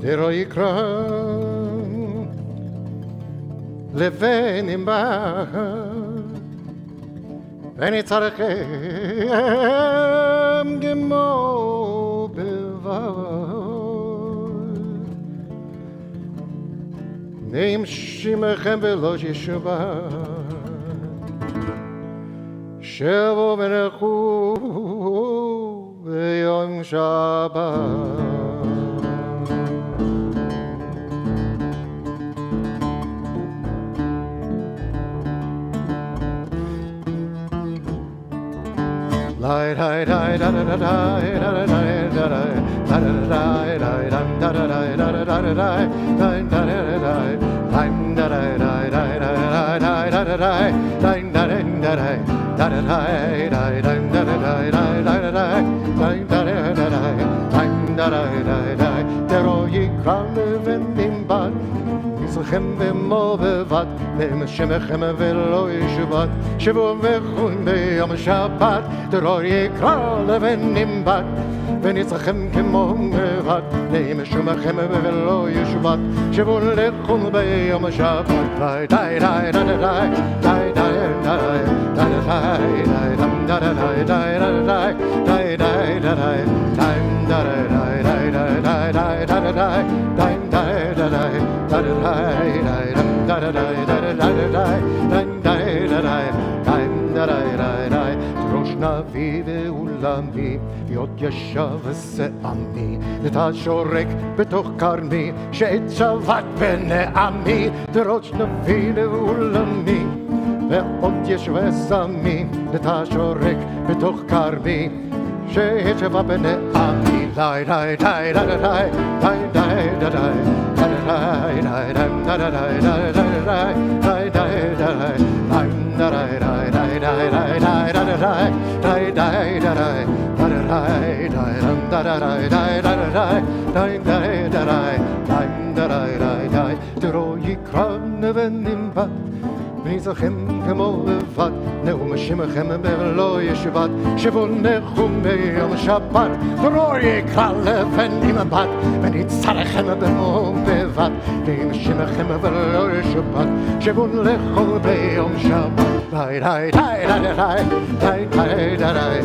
דרו יקרא לבן אמא ונצטרכם כמו בלבד נעים שמכם ולא שבת שבו ונלכו ביום שבת Light, light, light, da da da da da da da da יצרכם במו בבת, נמשמכם ולא ישבת, שבו וחון ביום שבת, דרור יקרא לבן נמבת, ונצרכם כמו בבת, נמשמכם ולא ישבת, שבו לחון ביום שבת. די די די די די די ראש נביא ועולמי להיות ישר ושעמי ותשורק בתוך קרמי שעת שבת בנעמי ראש נביא ועולמי ועוד יש ושמי ותשורק בתוך קרמי שעת שבת בנעמי די די די די די די די די דרו יקרא לבן נמבת ונצרכם כמו לבד נאום שמכם ולא ישבת שבו נחום ביום שבת דרו יקרא לבן נמבת ונצרכם כמו בבת נאום שמכם ולא ישבת שבו נחום ביום שבת די די די די די די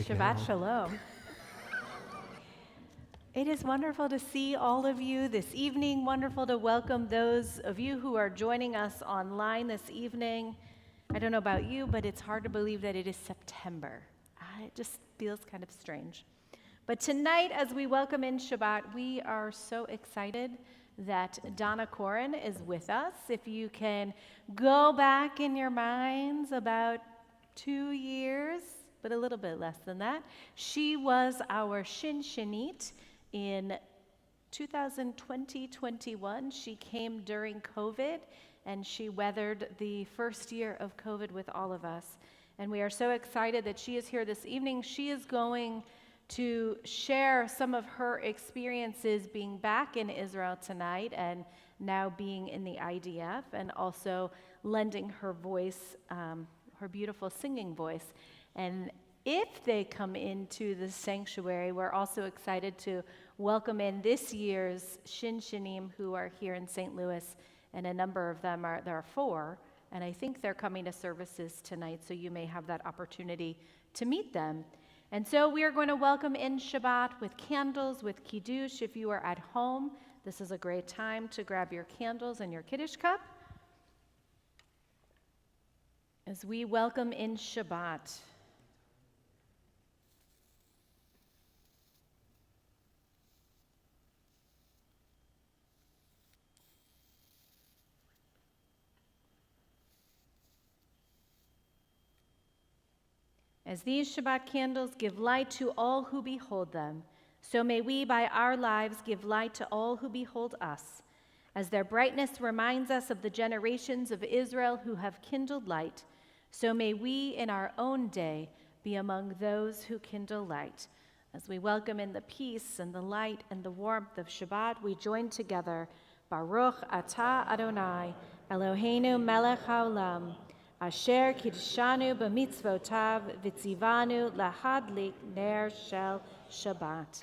Shabbat Shalom. It is wonderful to see all of you this evening. Wonderful to welcome those of you who are joining us online this evening. I don't know about you, but it's hard to believe that it is September. It just feels kind of strange. But tonight, as we welcome in Shabbat, we are so excited that Donna Corin is with us. If you can go back in your minds about 2 years, but a little bit less than that, she was our Shinshinit in 2020-21. She came during COVID, and she weathered the first year of COVID with all of us. And we are so excited that she is here this evening. She is going to share some of her experiences being back in Israel tonight and now being in the IDF, and also lending her voice, her beautiful singing voice. And if they come into the sanctuary, we're also excited to welcome in this year's Shinshinim who are here in St. Louis, and a number of them there are 4, and I think they're coming to services tonight, so you may have that opportunity to meet them. And so we are going to welcome in Shabbat with candles, with Kiddush. If you are at home, this is a great time to grab your candles and your Kiddush cup as we welcome in Shabbat. As these Shabbat candles give light to all who behold them, so may we by our lives give light to all who behold us. As their brightness reminds us of the generations of Israel who have kindled light, so may we in our own day be among those who kindle light. As we welcome in the peace and the light and the warmth of Shabbat, we join together. Baruch atah Adonai, Eloheinu melech haolam, Asher kiddushanu b'mitzvotav v'tzivanu lahadlik ner shel Shabbat.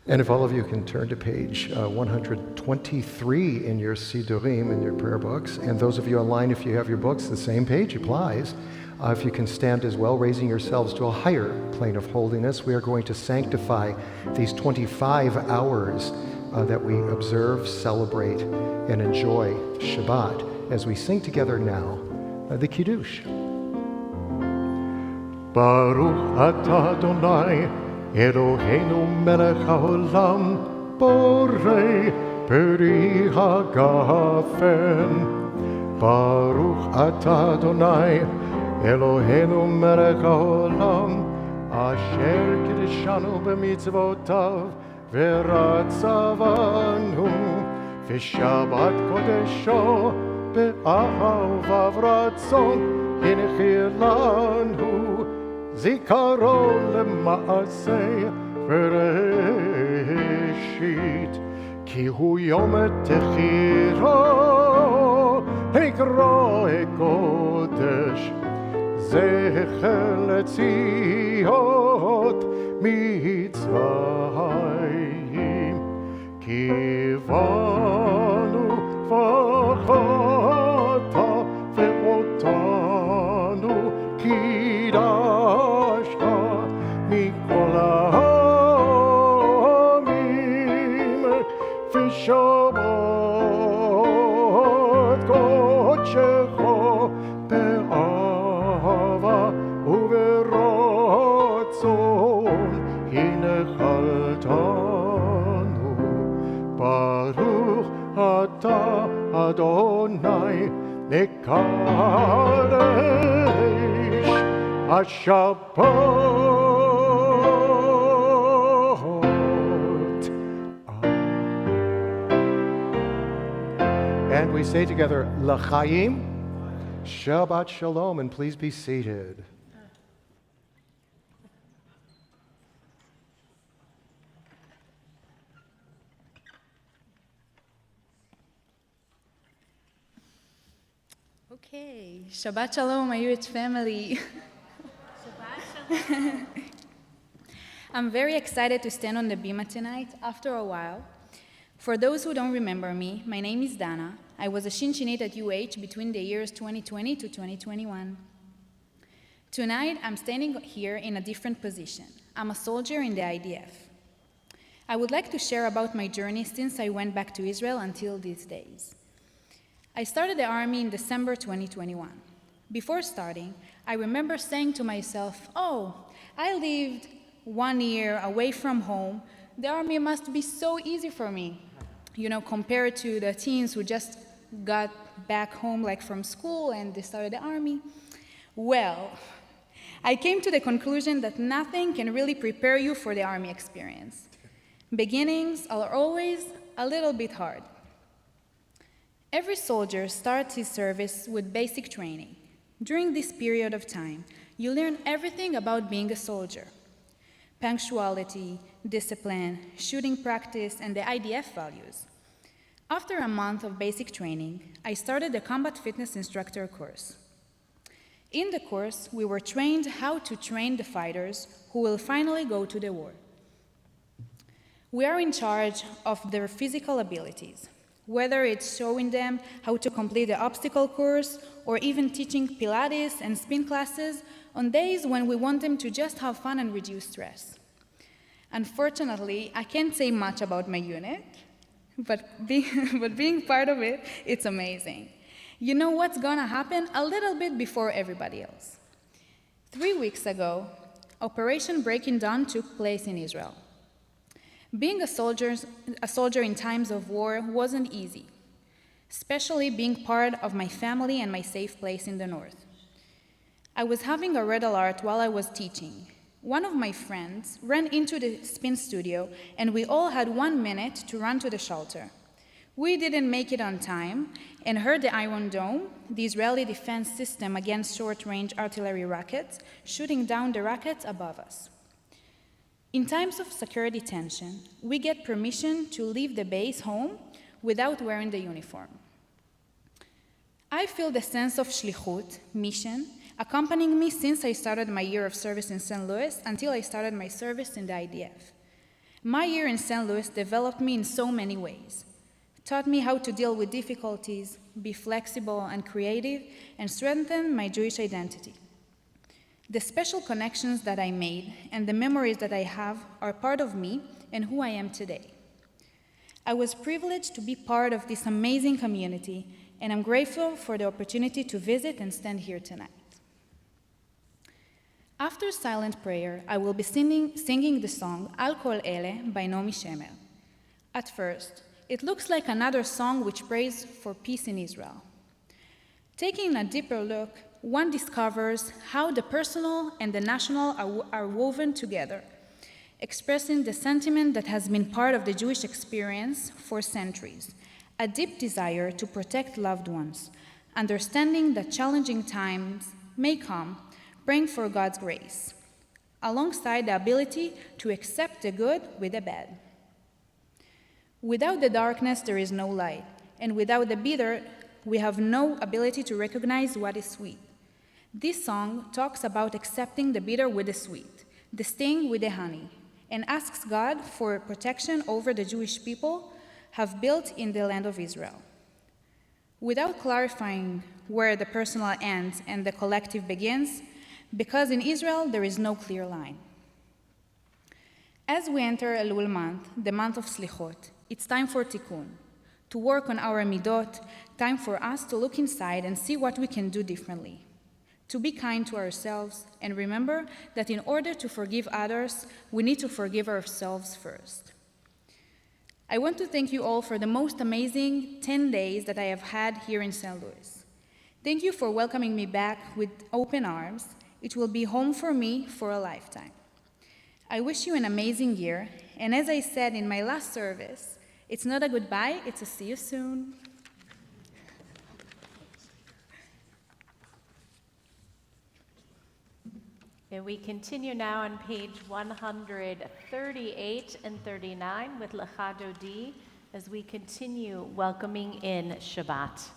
And if all of you can turn to page 123 in your Sidurim, in your prayer books, and those of you online, if you have your books, the same page applies. If you can stand as well, raising yourselves to a higher plane of holiness, we are going to sanctify these 25 hours that we observe, celebrate, and enjoy Shabbat, as we sing together now the Kiddush. Baruch atah Adonai Eloheinu melech haolam borei peri hagafen. Baruch atah Adonai Eloheinu melech haolam asher kiddushanu b'mitzvotav v'ratzavanu v'shabbat kodesho be'ahav ratzon hinchir lanu zikaron lema'aseh v'reshit ki hu yom techiro hikro kodesh zecher letziot mitzrayim kivanu v'chata ve'otanu kidashta mikol ha'amim v'shabbat kodshecho be'ava uve'ratzon hinechaltanu. Baruch atah Adonai mekadesh HaShabbat. And we say together, L'chaim, Shabbat Shalom, and please be seated. Okay, Shabbat Shalom, Ayuch family. Shabbat Shalom. I'm very excited to stand on the bima tonight after a while. For those who don't remember me, my name is Dana. I was a Shinshinit at UH between the years 2020 to 2021. Tonight, I'm standing here in a different position. I'm a soldier in the IDF. I would like to share about my journey since I went back to Israel until these days. I started the army in December 2021. Before starting, I remember saying to myself, oh, I lived 1 year away from home. The army must be so easy for me, compared to the teens who just got back home like from school and they started the army. Well, I came to the conclusion that nothing can really prepare you for the army experience. Beginnings are always a little bit hard. Every soldier starts his service with basic training. During this period of time, you learn everything about being a soldier. Punctuality, discipline, shooting practice, and the IDF values. After a month of basic training, I started the Combat Fitness Instructor course. In the course, we were trained how to train the fighters who will finally go to the war. We are in charge of their physical abilities, whether it's showing them how to complete the obstacle course or even teaching Pilates and spin classes on days when we want them to just have fun and reduce stress. Unfortunately, I can't say much about my unit, but being part of it, it's amazing. You know what's gonna happen a little bit before everybody else. 3 weeks ago, Operation Breaking Dawn took place in Israel. Being a soldier in times of war wasn't easy, especially being part of my family and my safe place in the north. I was having a red alert while I was teaching. One of my friends ran into the spin studio, and we all had 1 minute to run to the shelter. We didn't make it on time and heard the Iron Dome, the Israeli defense system against short-range artillery rockets, shooting down the rockets above us. In times of security tension, we get permission to leave the base home without wearing the uniform. I feel the sense of shlichut, mission, accompanying me since I started my year of service in St. Louis until I started my service in the IDF. My year in St. Louis developed me in so many ways. Taught me how to deal with difficulties, be flexible and creative, and strengthen my Jewish identity. The special connections that I made and the memories that I have are part of me and who I am today. I was privileged to be part of this amazing community, and I'm grateful for the opportunity to visit and stand here tonight. After silent prayer, I will be singing the song Al Kol Ele by Naomi Shemer. At first, it looks like another song which prays for peace in Israel. Taking a deeper look, one discovers how the personal and the national are woven together, expressing the sentiment that has been part of the Jewish experience for centuries, a deep desire to protect loved ones, understanding that challenging times may come, praying for God's grace, alongside the ability to accept the good with the bad. Without the darkness, there is no light, and without the bitter, we have no ability to recognize what is sweet. This song talks about accepting the bitter with the sweet, the sting with the honey, and asks God for protection over the Jewish people have built in the land of Israel. Without clarifying where the personal ends and the collective begins, because in Israel there is no clear line. As we enter Elul month, the month of Slichot, it's time for tikkun, to work on our midot, time for us to look inside and see what we can do differently, to be kind to ourselves, and remember that in order to forgive others, we need to forgive ourselves first. I want to thank you all for the most amazing 10 days that I have had here in St. Louis. Thank you for welcoming me back with open arms. It will be home for me for a lifetime. I wish you an amazing year, and as I said in my last service, it's not a goodbye, it's a see you soon. And we continue now on page 138 and 39 with Lecha Dodi as we continue welcoming in Shabbat.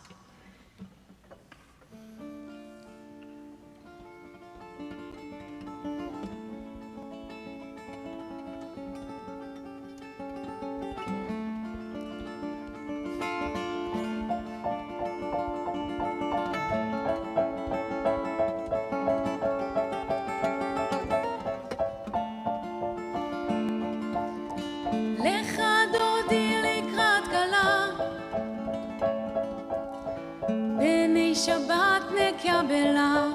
שבת נקבלה.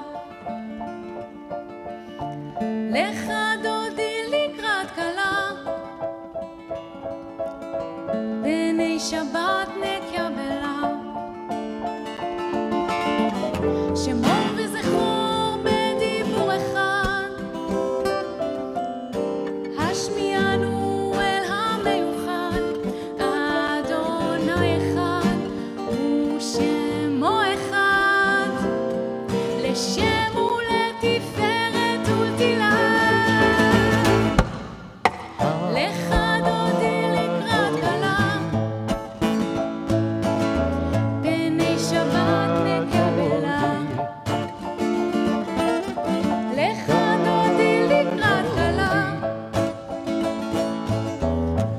לך דודי לקראת כלה, בני שבת נקבלה. שמור וזכור בדיבור אחד, השמיענו אל המיוחד, אדוני אחד ושמו אחד, לשם ולתפארת ולתהילה. לך דודי לקראת כלה, בני שבת נקבלה. לך דודי לקראת כלה,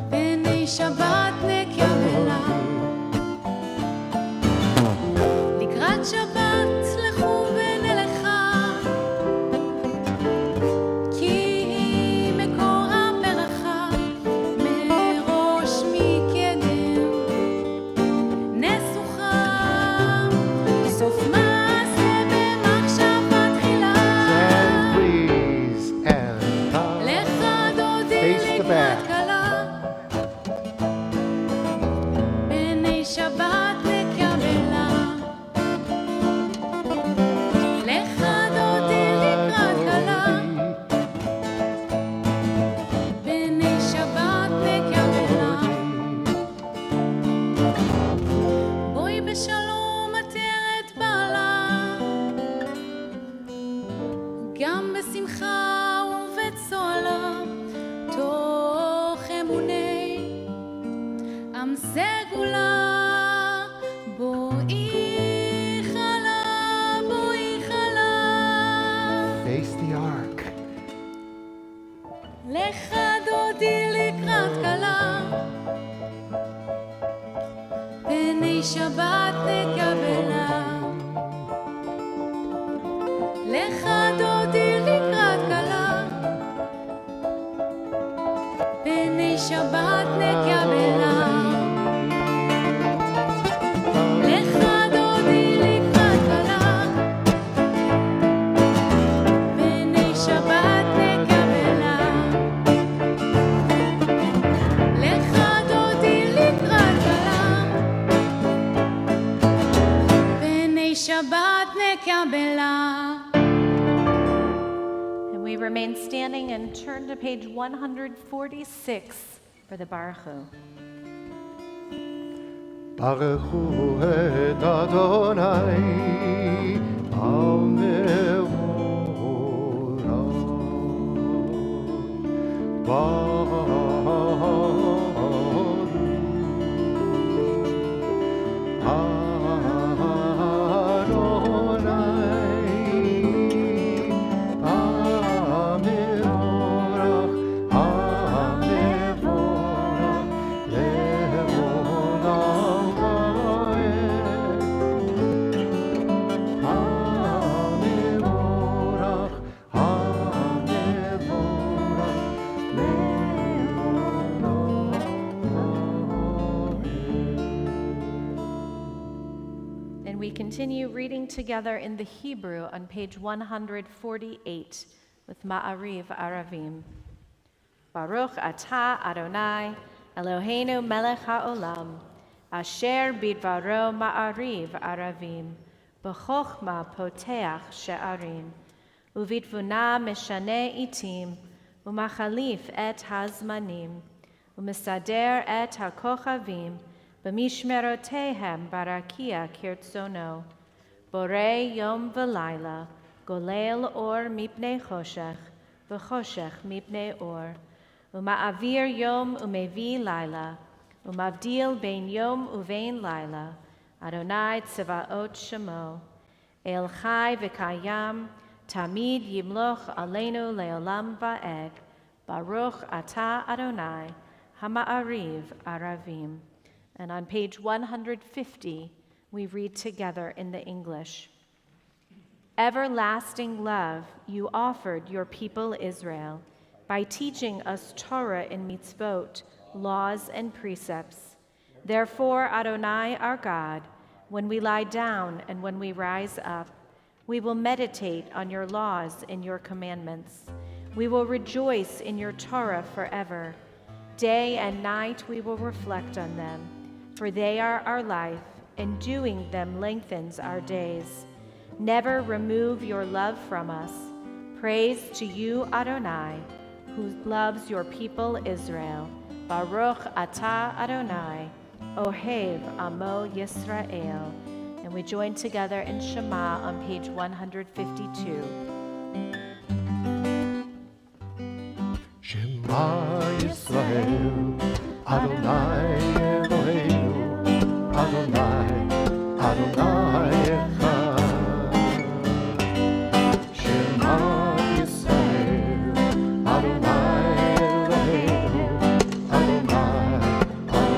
בני שבת נקבלה. לקראת שבת לכו ונלכה, כי היא מקור הברכה, מראש מקדם נס וחם, סוף מעשה במחשבה תחילה. Stand please and come. לך דודי Face the לקראת back. כלה, בני שבת נקבלה. לך דודי לקראת כלה, בני שבת נקבלה. בואי בשלום עטרת בעלה, גם בשמחה ובצוהלה, תוך אמוני עם סגולה. בואי חלה, בואי חלה. Face the ark. לך דודי לקראת כלה, בני שבת נקבלה. לך דודי לקראת כלה, בני שבת נקבלה. לך דודי לקראת כלה, בני שבת נקבלה. לך דודי לקראת כלה, בני שבת נקבלה. And we remain standing and turn to page 146 for the Baruch Hu. ברכו את אדוני And we continue reading together in the Hebrew on page 148 with Ma'ariv Aravim. Baruch atah Adonai Eloheinu melech haolam, asher bidvaro ma'ariv aravim, b'chochma poteach she'arim, uvitvuna meshane itim, umachalif et hazmanim, umisader et hakochavim, b'mishmerotehem barakia kirtzono, borei yom v'layla, golel or mipnei choshech, v'choshech mipnei or, uma'avir yom umevi laila, umavdil bein yom uvein laila, Adonai tzavaot shemo, el chai v'kayam, tamid yimloch aleinu leolam va'ed, Baruch atah Adonai, hama'ariv aravim. And on page 150, we read together in the English. Everlasting love you offered your people Israel by teaching us Torah and mitzvot, laws and precepts. Therefore, Adonai our God, when we lie down and when we rise up. We will meditate on your laws and your commandments. We will rejoice in your Torah forever. Day and night we will reflect on them, for they are our life, and doing them lengthens our days. Never remove your love from us. Praise to you, Adonai, who loves your people Israel. Baruch atah Adonai, Ohev Amo Yisrael. And we join together in Shema on page 152. Shema Yisrael, Adonai Eloheinu, Adonai, Adonai Echad. Shema Yisrael, Adonai Eloheinu, Adonai, Adonai Echad.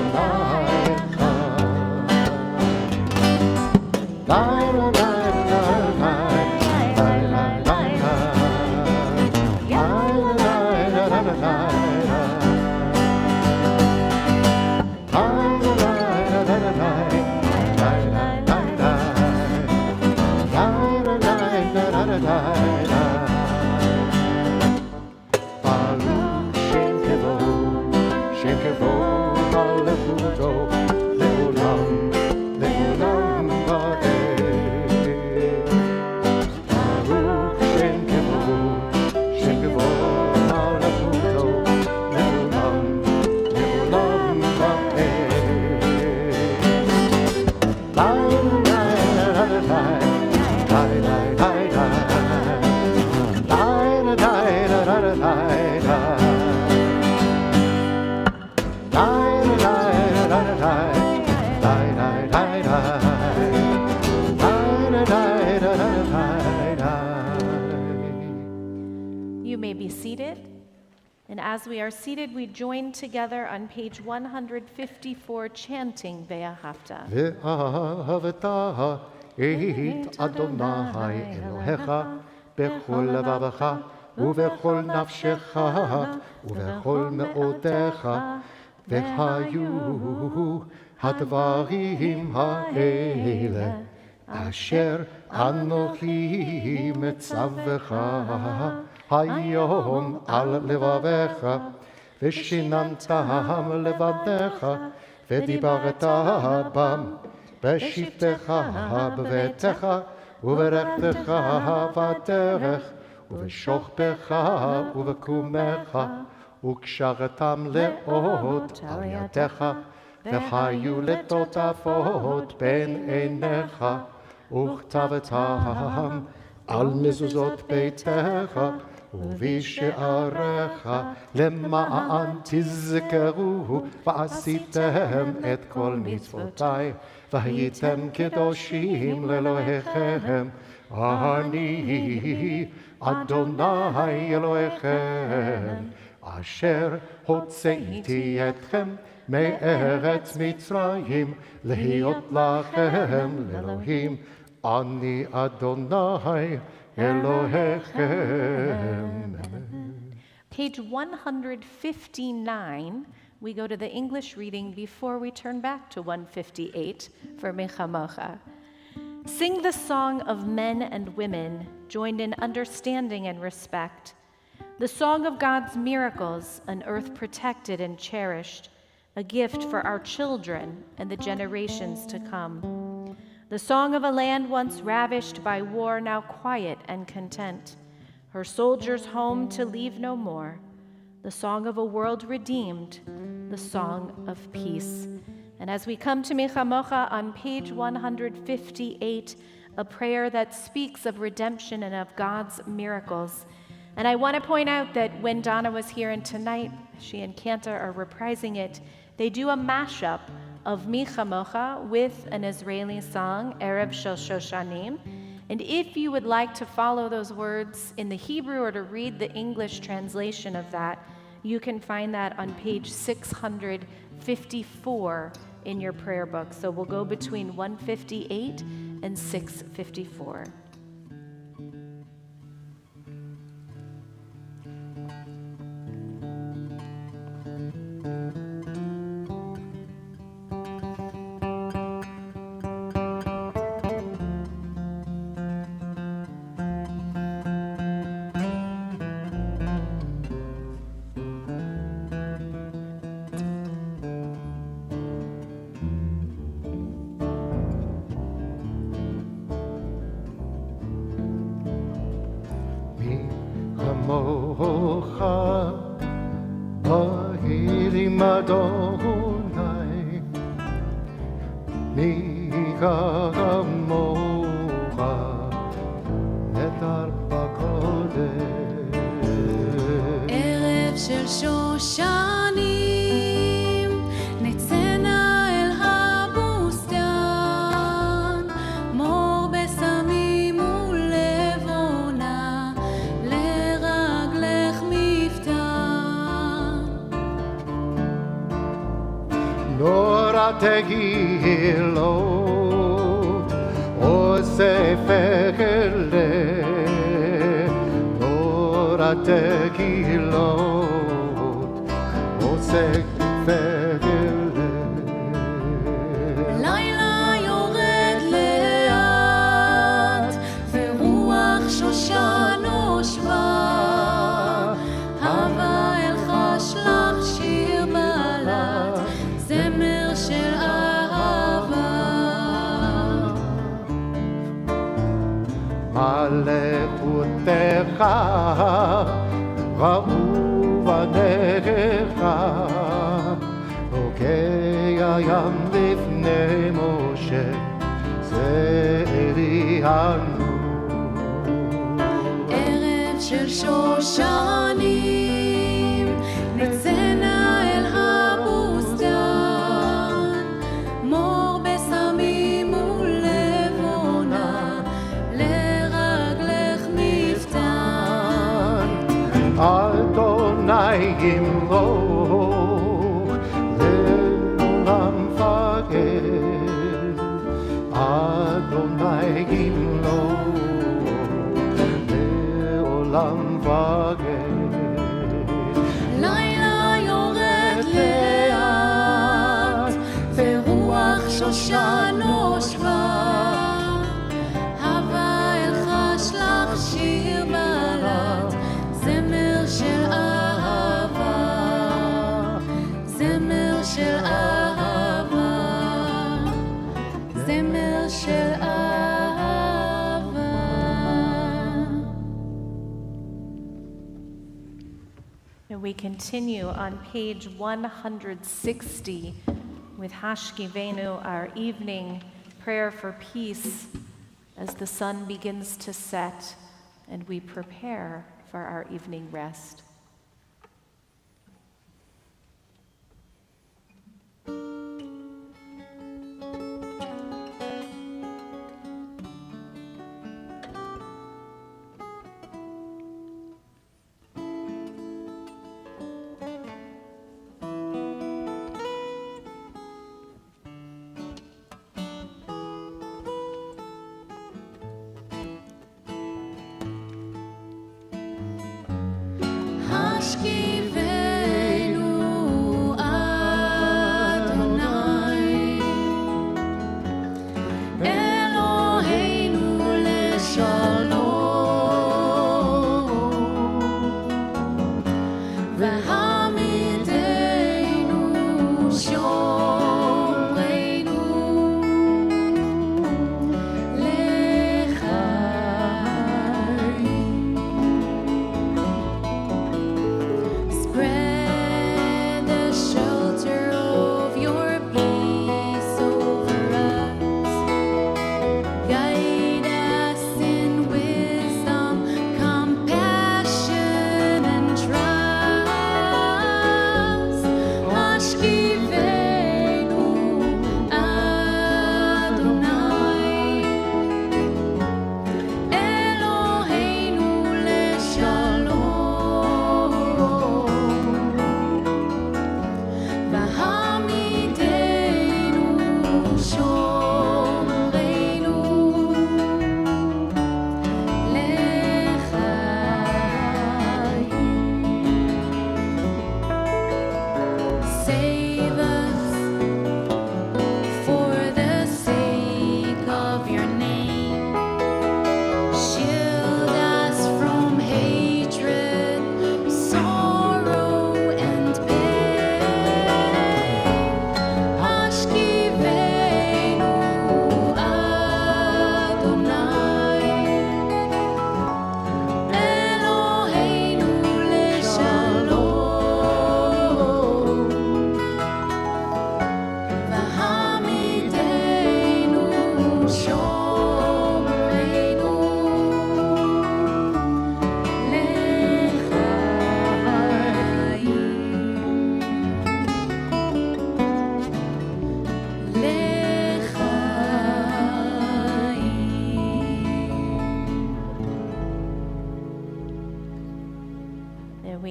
La la la la la, la la la la. You may be seated. And as we are seated, we join together on page 154, chanting Ve'ahavta. Ve'ahavta et Adonai Elohecha bechol levavecha ובכל נפשך ובכל מאודיך והיו הדברים האלה אשר אנוכי מצווך היום על לבביך ושיננתם לבדיך ודיברת בם בשבתך בביתך וברכתך בדרך ובשוכבך ובקומך וקשרתם לאות על ידיך והיו לטוטפות בין עיניך וכתבתם על מזוזות ביתך ובשעריך למען תזכרו ועשיתם את כל מצוותי והייתם קדושים לאלוהיכם אני אדוני אלוהיכם אשר הוצאתי אתכם מארץ מצרים להיות לכם לאלוהים אני אדוני אלוהיכם. Page 159, we go to the English reading before we turn back to 158 for Mechamocha. Sing the song of men and women, joined in understanding and respect. The song of God's miracles, an earth protected and cherished, a gift for our children and the generations to come. The song of a land once ravished by war, now quiet and content, her soldiers home to leave no more. The song of a world redeemed, the song of peace. And as we come to Mechamocha on page 158, a prayer that speaks of redemption and of God's miracles. And I want to point out that when Donna was here and tonight, she and Kanta are reprising it, they do a mashup of Mechamocha with an Israeli song, Erev Shel Shoshanim. And if you would like to follow those words in the Hebrew or to read the English translation of that, you can find that on page 654 in your prayer book. So we'll go between 158 and 654. Adonai, mi kamocha, netar bakodesh. ערב של שושנים, נצאנה אל הבוסתן, מור בשמים ולבונה, לרגלך מפתן. נורא תגילות, אוסף נורא תגילות, אוסף לילה יורד לאט, ורוח שושן נושבה, הווה אל חש לך שיר בלט, זמר של אהבה. מלכותך ראו בניך, רוקע ים לפני משה, זריענו. ערב של שושנים, נצאנה אל הבוסתן, מור בשמים ולבונה, לרגלך מפתן. אדוני ימלוך לעולם פקד, אדוני ימלוך לעולם פקד. לילה יורד לאט, ורוח שושן נושבה, הווה אל חש לך שיר בלט, זמר של אהבה, זמר של אהבה, זמר של אהבה. And we continue on page 160 with Hashkivenu, our evening prayer for peace, as the sun begins to set and we prepare for our evening rest. השכיבנו אדוני, אלוהינו לשלום, והעמידנו שומרנו לחיים. Spread the shelter of your peace over us. Guide us in wisdom, compassion, and trust. Hashkivenu Adonai, Eloheinu leshalom, והעמידנו שומרנו לחיים. Save us for the sake of your name. Shield us from hatred, sorrow, and pain. Hashkivenu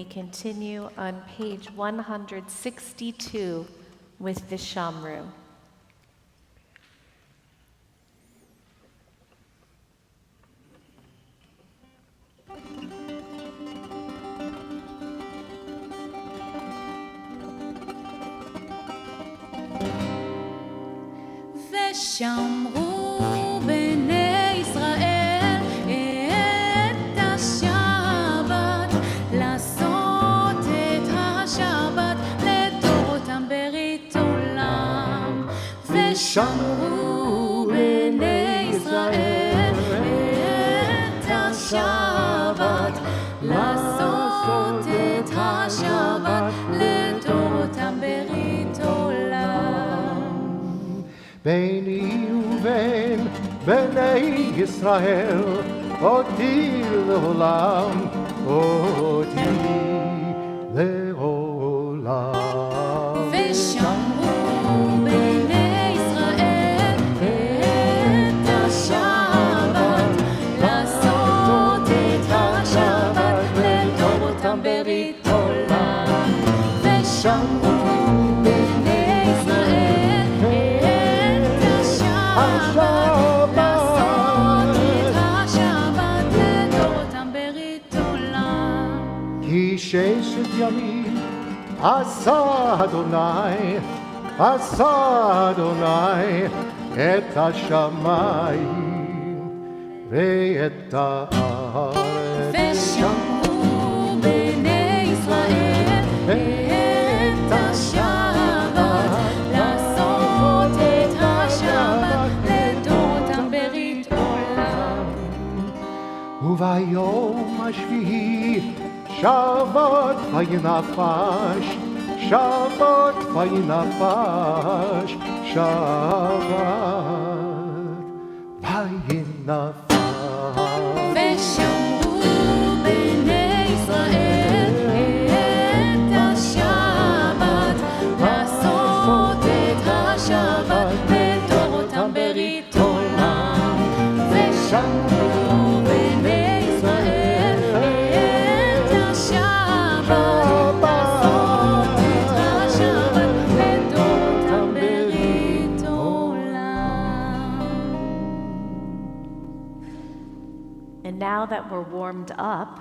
we continue on page 162 with the Shamru. ושמרו בני ישראל את השבת, לעשות את השבת לדורותם ברית עולם. ושמרו בני ישראל את השבת, לעשות את השבת לדורותם ברית עולם. ביני ובין בני ישראל, אותי לעולם, אותי לעולם. ושמרו בני ישראל את השבת, לעשות את השבת לדורותם ברית עולם. ושמרו בני ישראל את השבת, לעשות את השבת לדורותם ברית עולם. כי ששת ימים עשה אדוני את השמיים ואת הארץ. ושמרו בני ישראל את השבת, לעשות את השבת לדורותם ברית עולם. וביום השביעי שבת וינפש, שבת וינפש, שבת וינפש. ושמרו בני ישראל את השבת, לעשות את השבת לדורותם ברית עולם. ושמרו בני ישראל את השבת, לעשות את השבת לדורותם ברית עולם. And now that we're warmed up,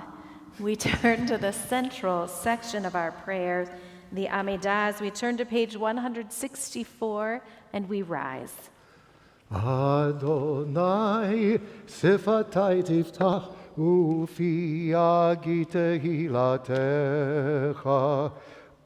we turn to the central section of our prayers, the Amidaz. We turn to page 164 and we rise. Adonai, שפתי תפתח ופי יגיד תהילתך.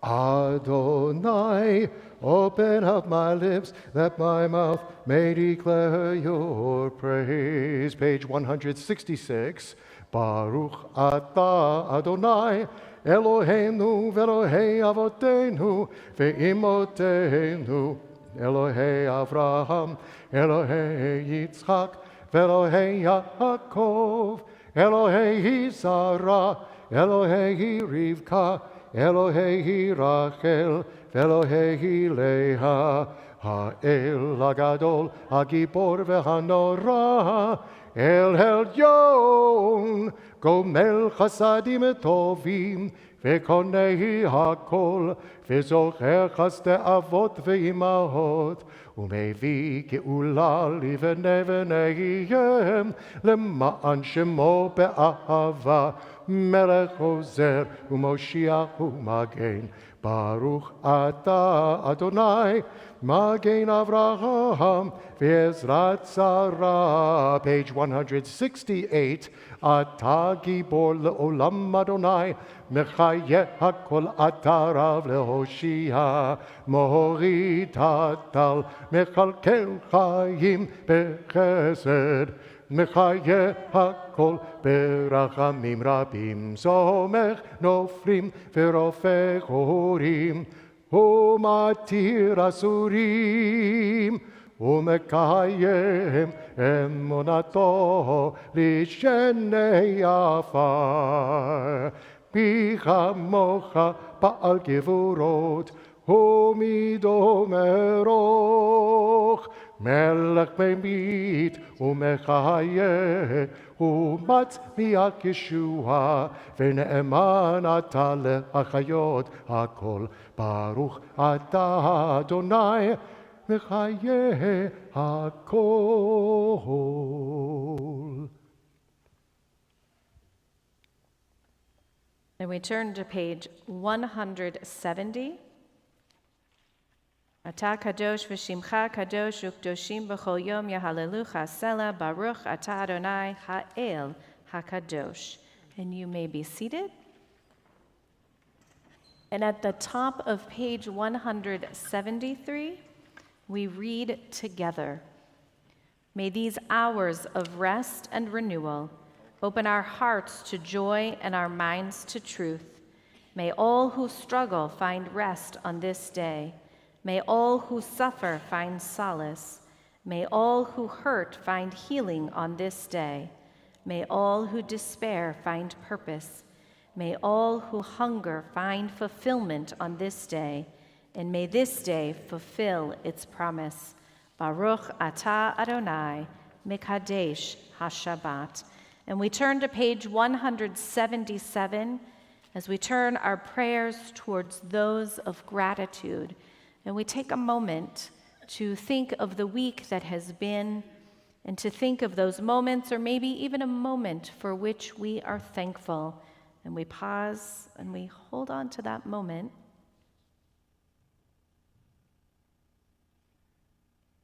Adonai, open up my lips that my mouth may declare your praise. Page 166. Baruch atah Adonai, Eloheinu ve'Elohei avotenu ve'imotenu, Elohei Avraham, Elohei Yitzchak, ve'Elohei Yaakov, Elohei Sarah, Elohei Rivka, Elohei Rachel, ve'Elohei Leah, Ha'el Hagadol, Hagibor ve'Hanora, El Elyon, Gomel Chasadim Tovim, Ve'konei Hakol, Ve'zocher Chasdei Avot ve'imahot, Umevi Geula livnei v'neihem, Lema'an Shemo be'ahava, Melech Ozer, Umoshiach u'Magen, Baruch atah Adonai, Magen Avraham, Ve'ezrat Sarah. Page 168. Atah Gibor le'olam Adonai, Mechayeh hakol atarav lehoshia, Mohorid hatal, Mechalkel chayim bechesed, Mechayeh hakol berachamim rabim, Somech nofrim ve'rofech horim, Umatir asurim, Umekayem emunato lishenei afar, Bicha mocha ba'al gevurot, Umido meroch, מלך ממית ומחיה, ומצמיח ישועה, ונאמן אתה להחיות הכל. ברוך אתה אדוני, מחיה הכל. And we turn to page 170. Ata kadosh v'shimcha kadosh ukdoshim b'chol yom yahalelucha sela baruch ata Adonai ha'el hakadosh. And you may be seated. And at the top of page 173, we read together. May these hours of rest and renewal open our hearts to joy and our minds to truth. May all who struggle find rest on this day. May all who suffer find solace. May all who hurt find healing on this day. May all who despair find purpose. May all who hunger find fulfillment on this day. And may this day fulfill its promise. Baruch atah Adonai, Mekadesh HaShabbat. And we turn to page 177 as we turn our prayers towards those of gratitude. And we take a moment to think of the week that has been and to think of those moments or maybe even a moment for which we are thankful. And we pause and we hold on to that moment.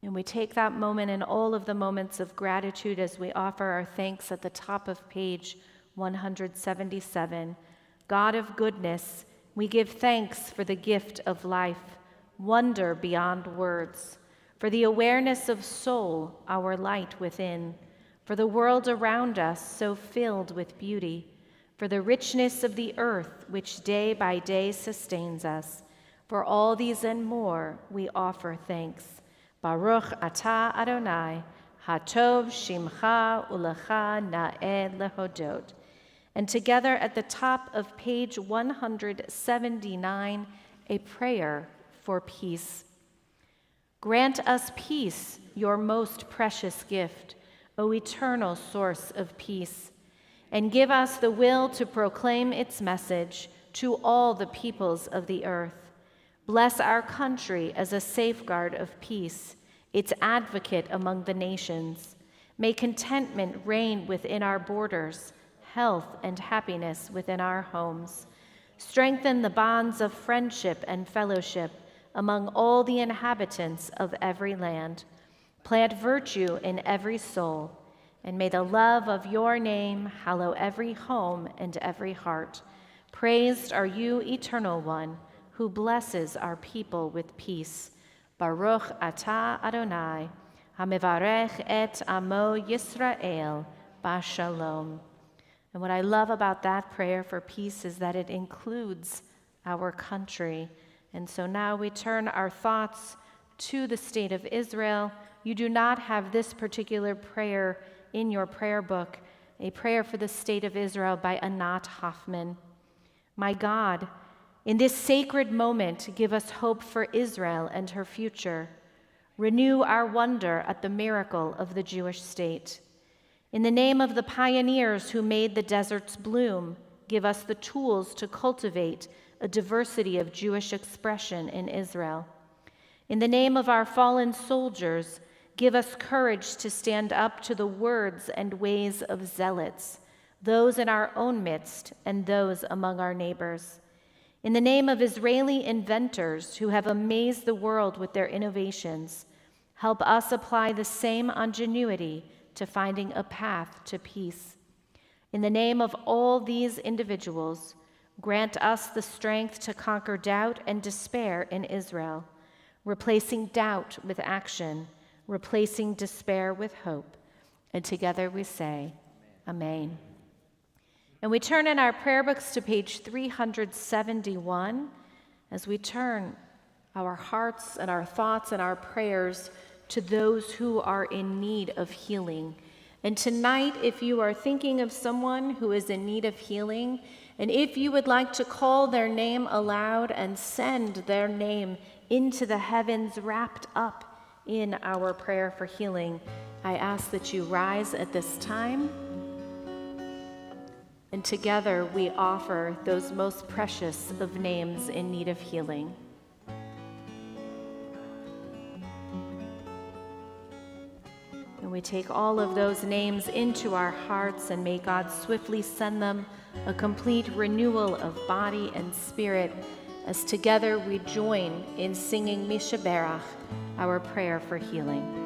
And we take that moment and all of the moments of gratitude as we offer our thanks at the top of page 177. God of goodness, we give thanks for the gift of life, wonder beyond words, for the awareness of soul, our light within, for the world around us so filled with beauty, for the richness of the earth which day by day sustains us. For all these and more we offer thanks. Baruch atah Adonai, hatov shimcha ulecha na'eh lehodot. And together at the top of page 179, a prayer for peace. Grant us peace, your most precious gift, O eternal source of peace, and give us the will to proclaim its message to all the peoples of the earth. Bless our country as a safeguard of peace, its advocate among the nations. May contentment reign within our borders, health and happiness within our homes. Strengthen the bonds of friendship and fellowship among all the inhabitants of every land. Plant virtue in every soul, and may the love of your name hallow every home and every heart. Praised are you, Eternal One, who blesses our people with peace. Baruch atah Adonai, hamevarech et amo Yisrael, bashalom. And what I love about that prayer for peace is that it includes our country. And so now we turn our thoughts to the state of Israel. You do not have this particular prayer in your prayer book, a prayer for the state of Israel by Anat Hoffman. My God, in this sacred moment, give us hope for Israel and her future. Renew our wonder at the miracle of the Jewish state. In the name of the pioneers who made the deserts bloom, give us the tools to cultivate a diversity of Jewish expression in Israel. In the name of our fallen soldiers, give us courage to stand up to the words and ways of zealots, those in our own midst and those among our neighbors. In the name of Israeli inventors who have amazed the world with their innovations, help us apply the same ingenuity to finding a path to peace. In the name of all these individuals, grant us the strength to conquer doubt and despair in Israel, replacing doubt with action, replacing despair with hope. And together we say, Amen. And we turn in our prayer books to page 371 as we turn our hearts and our thoughts and our prayers to those who are in need of healing. And tonight, if you are thinking of someone who is in need of healing, and if you would like to call their name aloud and send their name into the heavens wrapped up in our prayer for healing, I ask that you rise at this time, and together we offer those most precious of names in need of healing. And we take all of those names into our hearts, and may God swiftly send them a complete renewal of body and spirit, as together we join in singing Mishaberach, our prayer for healing.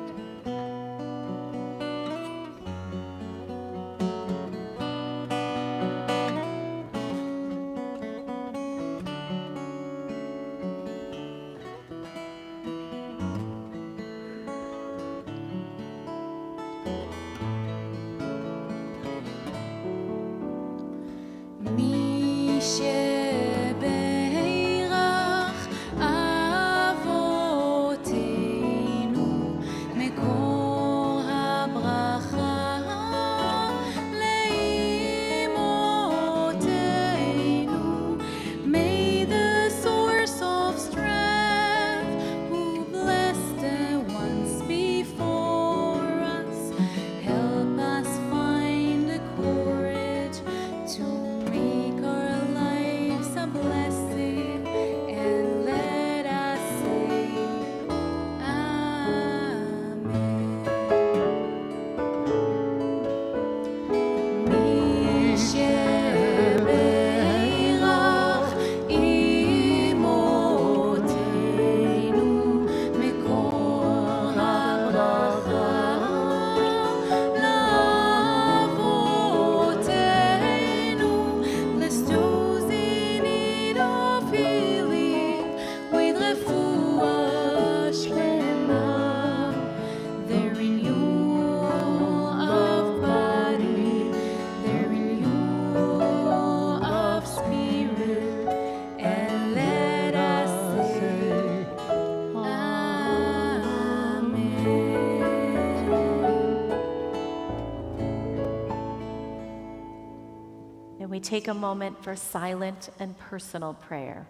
And we take a moment for silent and personal prayer.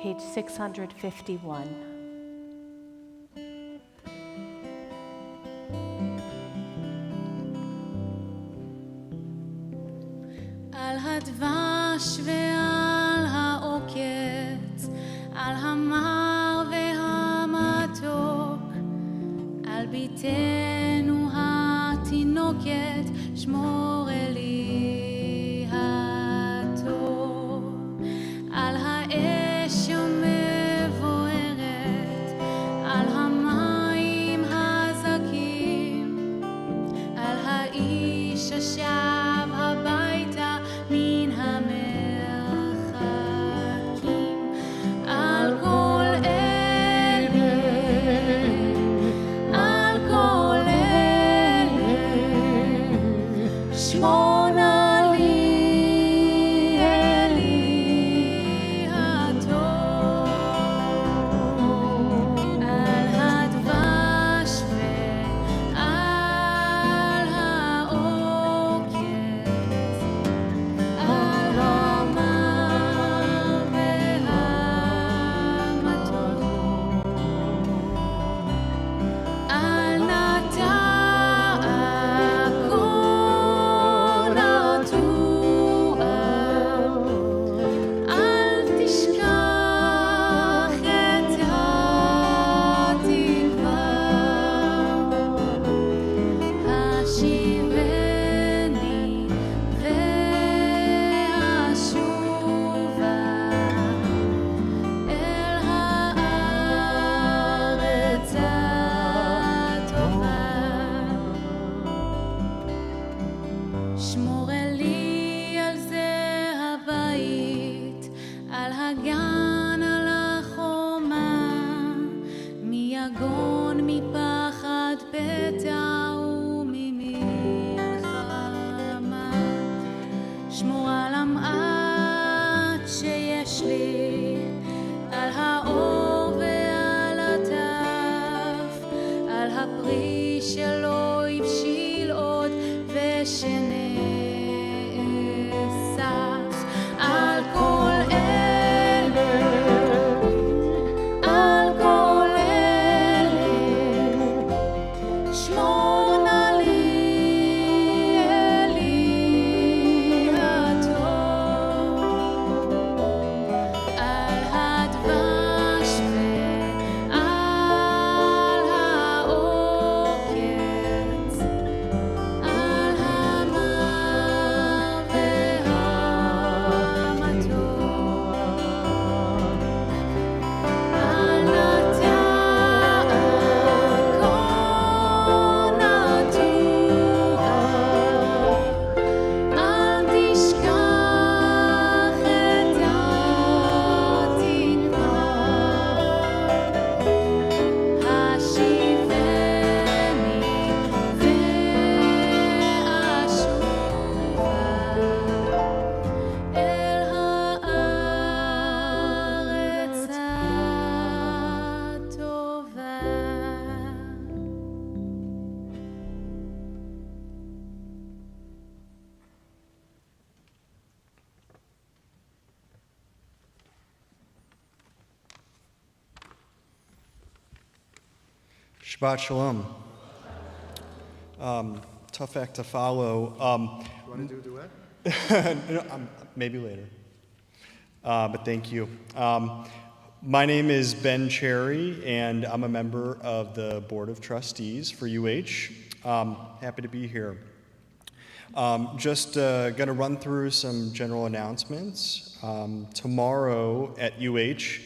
Page 651. על הדבש ועל העוקץ, על המר והמתוק, על ביתנו התינוקת, שמור אלי הטוב. על האש המבוערת, על המים הזכים, על האיש השב הביתה מן המרחקים, על כל אלה, על כל מפחד פתע וממלחמה, שמור על המעט שיש לי, על האור ועל הטף, על הפרי שלא הבשיל עוד ושנאסף, על כל על כל אלה, שמור נא לי אלי הטוב, על הדבש ועל העוקץ, על המר והמתוק, על נטע כל נטוע, אל תשכח את התקווה, השיבני ואשובה אל הארץ הטובה. Shabbat Shalom. Tough act to follow. You want to do a duet? No, maybe later. But thank you. My name is Ben Cherry, and I'm a member of the Board of Trustees for UH. Happy to be here. Just going to run through some general announcements. Tomorrow at UH,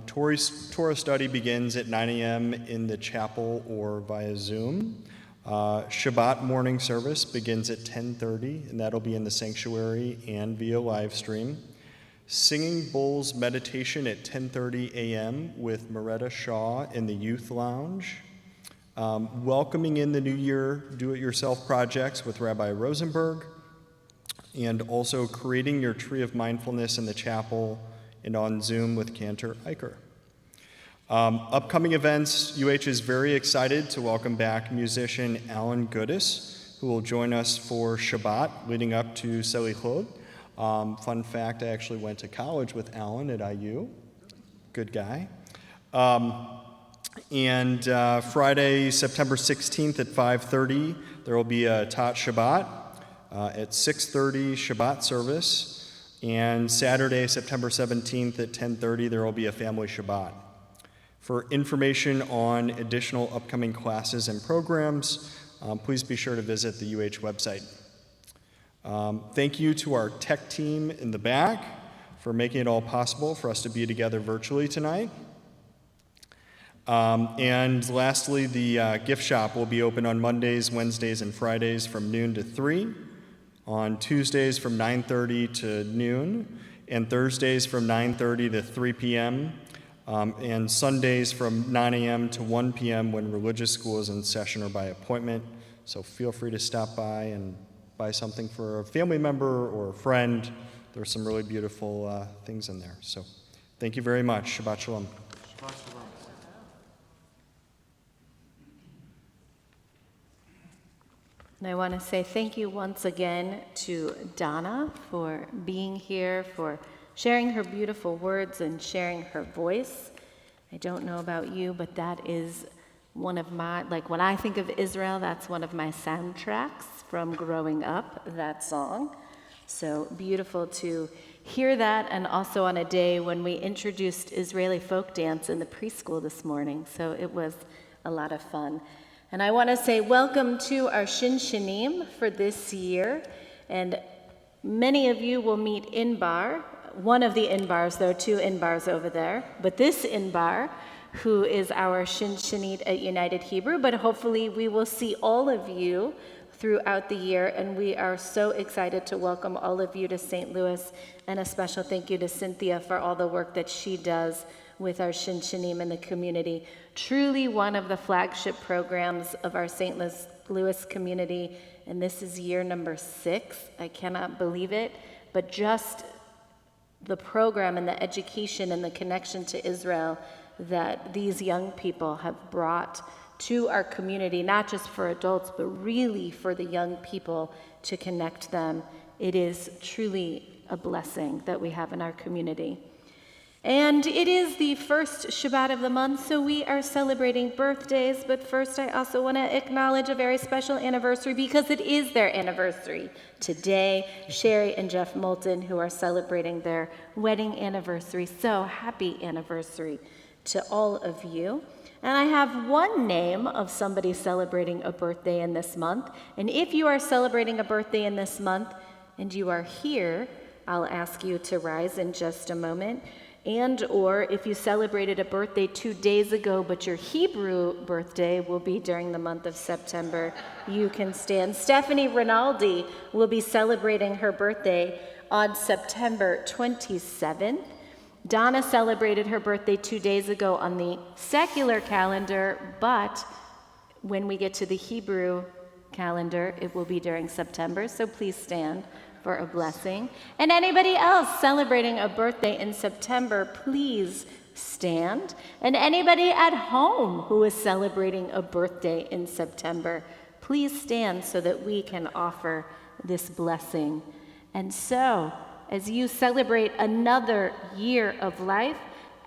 Torah study begins at 9 a.m. in the chapel or via Zoom. Shabbat morning service begins at 10:30, and that'll be in the sanctuary and via live stream. Singing Bowls meditation at 10:30 a.m. with Moretta Shaw in the Youth Lounge. Welcoming in the New Year do-it-yourself projects with Rabbi Rosenberg, and also creating your tree of mindfulness in the chapel and on Zoom with Cantor Eicher. Upcoming events, UH is very excited to welcome back musician Alan Goodis, who will join us for Shabbat leading up to Selichot. Fun fact, I actually went to college with Alan at IU. Good guy. And Friday, September 16th at 5:30, there will be a Tat Shabbat. At 6:30, Shabbat service. And Saturday, September 17th at 10:30, there will be a family Shabbat. For information on additional upcoming classes and programs, please be sure to visit the UH website. Thank you to our tech team in the back for making it all possible for us to be together virtually tonight. And lastly, the gift shop will be open on Mondays, Wednesdays, and Fridays from noon to 3, on Tuesdays from 9:30 to noon, and Thursdays from 9:30 to 3 p.m., and Sundays from 9 a.m. to 1 p.m. when religious school is in session or by appointment. So feel free to stop by and buy something for a family member or a friend. There's some really beautiful things in there. So thank you very much. Shabbat Shalom. Shabbat Shalom. And I want to say thank you once again to Donna for being here, for sharing her beautiful words and sharing her voice. I don't know about you, but that is one of my, like when I think of Israel, that's one of my soundtracks from growing up, that song. So beautiful to hear that, and also on a day when we introduced Israeli folk dance in the preschool this morning. So it was a lot of fun. And I want to say welcome to our Shinshinim for this year. And many of you will meet Inbar, one of the Inbars, there are two Inbars over there, but this Inbar, who is our Shinshinit at United Hebrew, but hopefully we will see all of you throughout the year, and we are so excited to welcome all of you to St. Louis, and a special thank you to Cynthia for all the work that she does with our Shinshinim in the community. Truly one of the flagship programs of our St. Louis community, and this is year number 6. I cannot believe it, but just the program and the education and the connection to Israel that these young people have brought to our community, not just for adults, but really for the young people to connect them. It is truly a blessing that we have in our community. And it is the first Shabbat of the month, so we are celebrating birthdays. But first, I also want to acknowledge a very special anniversary because it is their anniversary today. Sherry and Jeff Moulton, who are celebrating their wedding anniversary. So happy anniversary to all of you. And I have one name of somebody celebrating a birthday in this month. And if you are celebrating a birthday in this month and you are here, I'll ask you to rise in just a moment. And or if you celebrated a birthday 2 days ago, but your Hebrew birthday will be during the month of September, you can stand. Stephanie Rinaldi will be celebrating her birthday on September 27th. Donna celebrated her birthday 2 days ago on the secular calendar, but when we get to the Hebrew calendar, it will be during September, so please stand for a blessing. And anybody else celebrating a birthday in September, please stand. And anybody at home who is celebrating a birthday in September, please stand so that we can offer this blessing. And so, as you celebrate another year of life,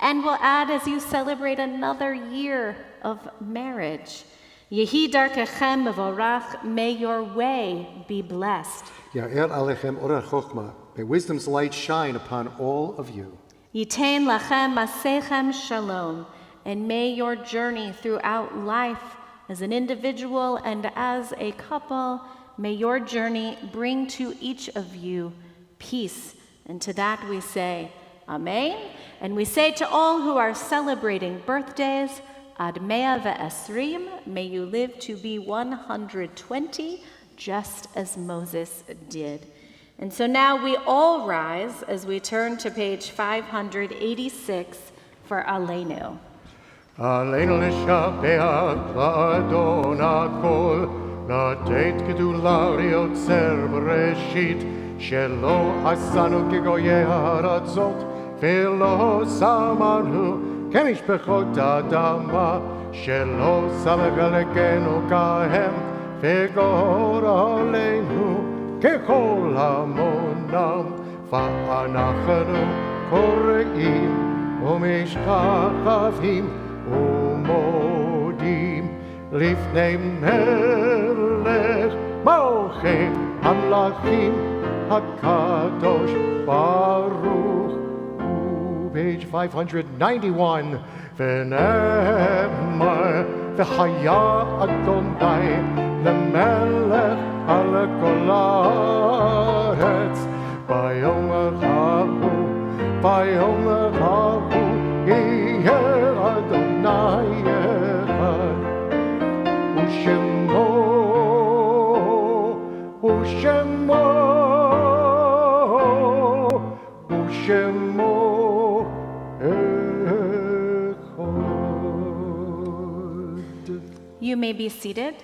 and we'll add as you celebrate another year of marriage, Yehi darkechem mevorach, may your way be blessed. Ya'er alechem orach chokhmah. May wisdom's light shine upon all of you. Yitain lachem masechem shalom, and may your journey throughout life as an individual and as a couple, may your journey bring to each of you peace. And to that we say, Amen. And we say to all who are celebrating birthdays, Ad mea ve'esrim, may you live to be 120, just as Moses did. And so now we all rise as we turn to page 586 for Aleinu. Aleinu l'shabeach la'adon ha'kol, לתת גדולה ליוצר בראשית, שלא עשנו כגויי הארצות, ולא שמנו כמשפחות האדמה, שלא סלק עלינו כהם, וגורלנו ככל המונם, ואנחנו קוראים ומשתחווים ומודים לפני מלך מלכי המלכים הקדוש ברוך. Page 591. ונאמר וחיה אדוני למלך על כל הארץ, ביום ההוא יהיה אדוני אחד, ושמו You may be seated.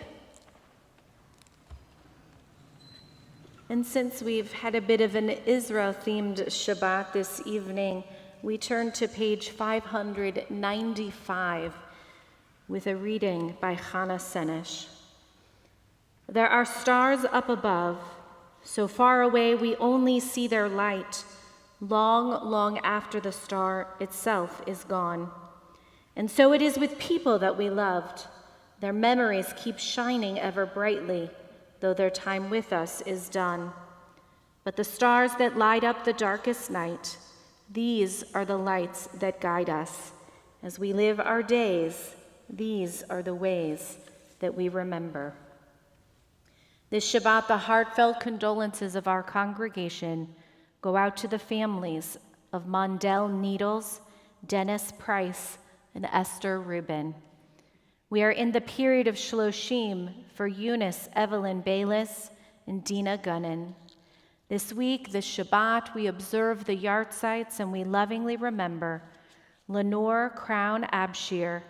And since we've had a bit of an Israel-themed Shabbat this evening, we turn to page 595 with a reading by Chana Senesh. There are stars up above, so far away we only see their light, long, long after the star itself is gone. And so it is with people that we loved. Their memories keep shining ever brightly, though their time with us is done. But the stars that light up the darkest night, these are the lights that guide us. As we live our days, these are the ways that we remember. This Shabbat, the heartfelt condolences of our congregation go out to the families of Mondell Needles, Dennis Price, and Esther Rubin. We are in the period of Shloshim for Eunice Evelyn Bayless and Dina Gunnan. This week, this Shabbat, we observe the yahrzeits and we lovingly remember Lenore Crown Abshir,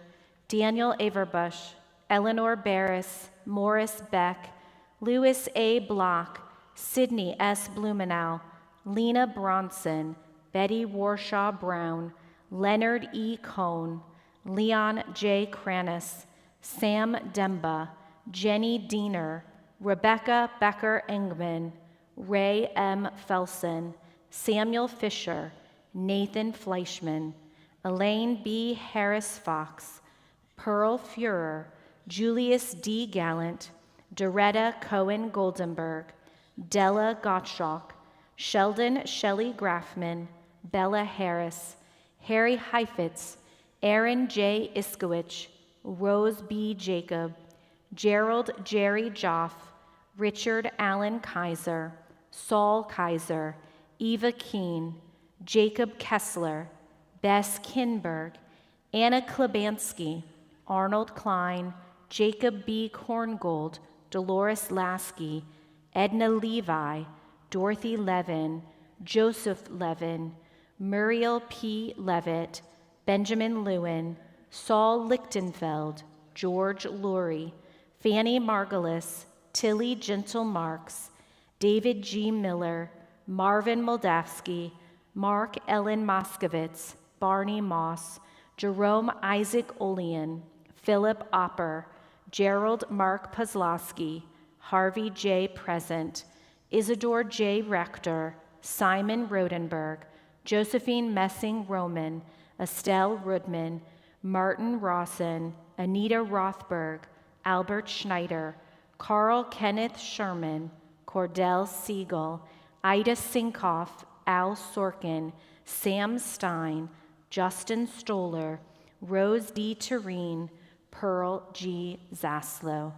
Daniel Averbush, Eleanor Barris, Morris Beck, Louis A. Block, Sydney S. Blumenau, Lena Bronson, Betty Warshaw Brown, Leonard E. Cohn, Leon J. Kranis, Sam Demba, Jenny Diener, Rebecca Becker Engman, Ray M. Felsen, Samuel Fisher, Nathan Fleischman, Elaine B. Harris Fox, Pearl Fuhrer, Julius D. Gallant, Doretta Cohen Goldenberg, Della Gottschalk, Sheldon Shelley Grafman, Bella Harris, Harry Heifetz, Aaron J. Iskowich, Rose B. Jacob, Gerald Jerry Joff, Richard Allen Kaiser, Saul Kaiser, Eva Keene, Jacob Kessler, Bess Kinberg, Anna Klebansky, Arnold Klein, Jacob B. Korngold, Dolores Lasky, Edna Levi, Dorothy Levin, Joseph Levin, Muriel P. Levitt, Benjamin Lewin, Saul Lichtenfeld, George Lurie, Fanny Margulis, Tilly Gentle Marks, David G. Miller, Marvin Moldavsky, Mark Ellen Moskowitz, Barney Moss, Jerome Isaac Olean, Philip Opper, Gerald Mark Pozlowski, Harvey J. Present, Isidore J. Rector, Simon Rodenberg, Josephine Messing Roman, Estelle Rudman, Martin Rawson, Anita Rothberg, Albert Schneider, Carl Kenneth Sherman, Cordell Siegel, Ida Sinkoff, Al Sorkin, Sam Stein, Justin Stoller, Rose D. Tureen, Pearl G. Zaslow.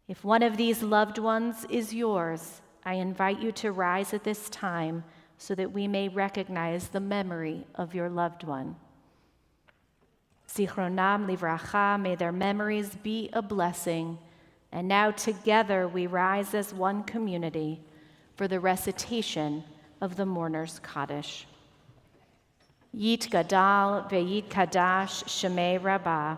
If one of these loved ones is yours, I invite you to rise at this time so that we may recognize the memory of your loved one. Zichronam livracha, may their memories be a blessing. And now together we rise as one community for the recitation of the Mourner's Kaddish. Yit Gadal ve'yit Kadash Shemei Rabbah,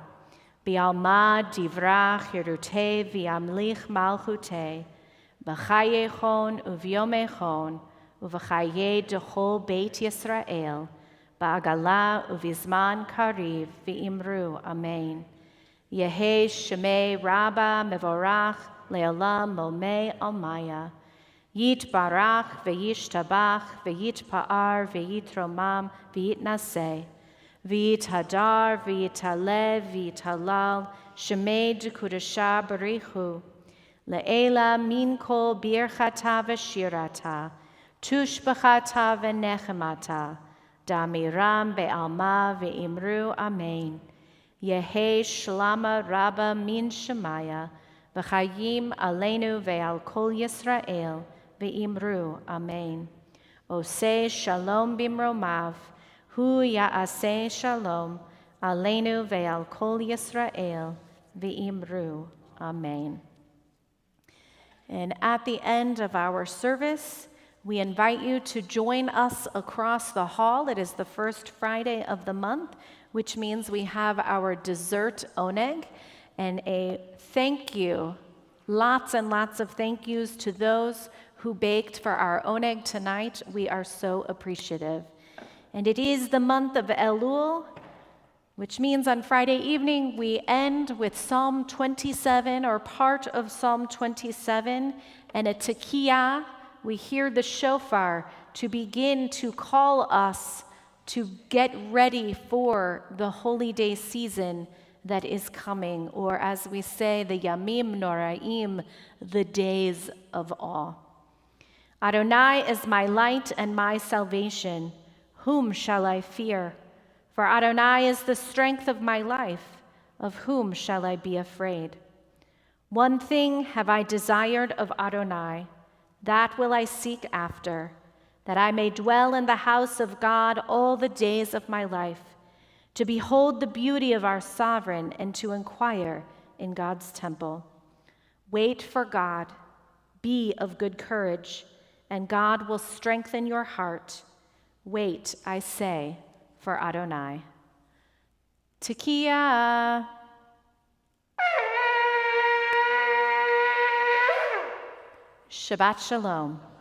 Bi'alma divrach Yerutei v'yamlich malchutei, B'chayechon uvyomechon, Uv'chaye dechol Beit Yisrael, Ba'agala uvizman kariv v'imru Amen. Yehi Shemei Rabba Mevorach Le'olam Momei Almaya. Yit Barach Ve'yish Tabach Ve'yit Pa'ar Ve'yit Romam Ve'yit Naseh. Ve'yit Hadar Ve'yit Halev Ve'yit Halal Shemei Dekudasha Barichu. Le'ela Min Kol Birchata V'shirata. Tush B'chata V'nechemata. Damiram Be'alma Ve'imru Amen. Yehi Shlama Rabba Min Shemaya, V'chayim Aleinu Ve'al Kol Yisrael, Ve'imru Amen. Oseh Shalom Bimromav, Hu Ya'aseh Shalom, Aleinu Ve'al Kol Yisrael, Ve'imru Amen. And at the end of our service, we invite you to join us across the hall. It is the first Friday of the month, which means we have our dessert oneg, and a thank you, lots and lots of thank yous to those who baked for our oneg tonight. We are so appreciative. And it is the month of Elul, which means on Friday evening we end with Psalm 27, or part of Psalm 27, and a tekiah. We hear the shofar to begin to call us to get ready for the holy day season that is coming, or as we say, the Yamim Noraim, the days of awe. Adonai is my light and my salvation. Whom shall I fear? For Adonai is the strength of my life. Of whom shall I be afraid? One thing have I desired of Adonai, that will I seek after, that I may dwell in the house of God all the days of my life, to behold the beauty of our sovereign and to inquire in God's temple. Wait for God, be of good courage, and God will strengthen your heart. Wait, I say, for Adonai. Tekiah. Shabbat Shalom.